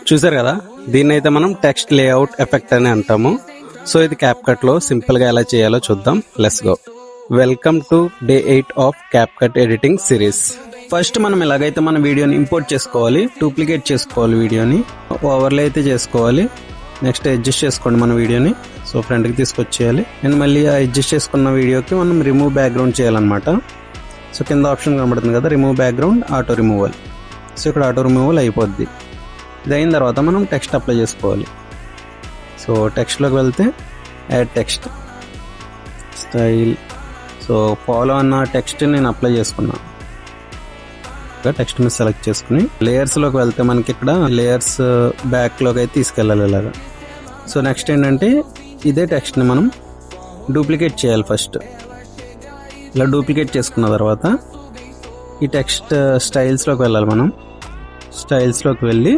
చూసారు కదా, దీన్ని అయితే మనం టెక్స్ట్ లేఅవుట్ ఎఫెక్ట్ అని అంటాము. సో ఇది CapCut లో సింపుల్ గా ఎలా చేయాలో చూద్దాం. Let's go. Welcome to day 8 of CapCut editing series. First మనం ఎలాగైతే మన వీడియోని ఇంపోర్ట్ చేసుకోవాలి, డూప్లికేట్ చేసుకోవాలి, వీడియోని ఓవర్లే అయితే చేసుకోవాలి. నెక్స్ట్ అడ్జస్ట్ చేసుకోండి మన వీడియోని. సో ఫ్రంట్ కి తీసుకొచ్చేయాలి అండ్ మళ్ళీ ఆ అడ్జస్ట్ చేసుకున్న వీడియోకి మనం రిమూవ్ బ్యాక్గ్రౌండ్ చేయాలన్నమాట. సో కింద ఆప్షన్ కనబడుతుంది కదా, remove background, auto removal. So ఇక్కడ ఆటో రిమూవల్ అయిపోద్ది. ఇది అయిన తర్వాత మనం టెక్స్ట్ అప్లై చేసుకోవాలి. సో టెక్స్ట్లోకి వెళ్తే add text, style. So follow అన్న టెక్స్ట్ నేను అప్లై చేసుకున్నాను. టెక్స్ట్ మీద సెలెక్ట్ చేసుకుని లేయర్స్లోకి వెళ్తే మనకి ఇక్కడ లేయర్స్ బ్యాక్లోకి అయితే తీసుకెళ్ళాలి ఇలాగా. సో నెక్స్ట్ ఏంటంటే ఇదే టెక్స్ట్ని మనం డూప్లికేట్ చేయాలి. ఫస్ట్ ఇలా డూప్లికేట్ చేసుకున్న తర్వాత ఈ టెక్స్ట్ స్టైల్స్లోకి వెళ్ళాలి. మనం స్టైల్స్లోకి వెళ్ళి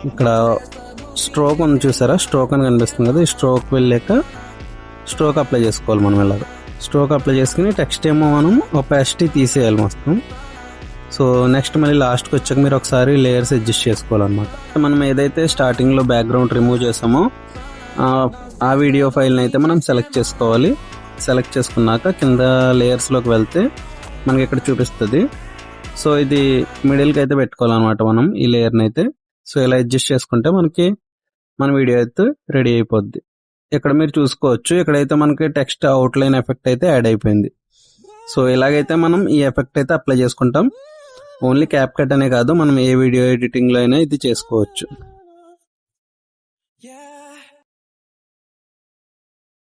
ఇక్కడ స్ట్రోక్ ఉంది చూసారా, స్ట్రోక్ అని కనిపిస్తుంది కదా, ఈ స్ట్రోక్ వెళ్ళాక స్ట్రోక్ అప్లై చేసుకోవాలి మనం. ఇలాగ స్ట్రోక్ అప్లై చేసుకుని టెక్స్ట్ ఏమో మనం ఒపాసిటీ తీసేయాలి మొత్తం. సో నెక్స్ట్ మళ్ళీ లాస్ట్కి వచ్చాక మీరు ఒకసారి లేయర్స్ అడ్జస్ట్ చేసుకోవాలన్నమాట. మనం ఏదైతే స్టార్టింగ్లో బ్యాక్గ్రౌండ్ రిమూవ్ చేసామో ఆ వీడియో ఫైల్ని అయితే మనం సెలెక్ట్ చేసుకోవాలి. సెలెక్ట్ చేసుకున్నాక కింద లేయర్స్లోకి వెళ్తే మనకి ఇక్కడ చూపిస్తుంది. సో ఇది మిడిల్కి అయితే పెట్టుకోవాలన్నమాట మనం ఈ లేయర్ని అయితే. సో ఇలా అడ్జస్ట్ చేసుకుంటే మనకి మన వీడియో అయితే రెడీ అయిపోద్ది. ఇక్కడ మీరు చూసుకోవచ్చు, ఇక్కడైతే మనకి టెక్స్ట్ అవుట్లైన్ ఎఫెక్ట్ అయితే యాడ్ అయిపోయింది. సో ఇలాగైతే మనం ఈ ఎఫెక్ట్ అయితే అప్లై చేసుకుంటాం. ఓన్లీ CapCut అనే కాదు, మనం ఏ వీడియో ఎడిటింగ్లో అయినా ఇది చేసుకోవచ్చు.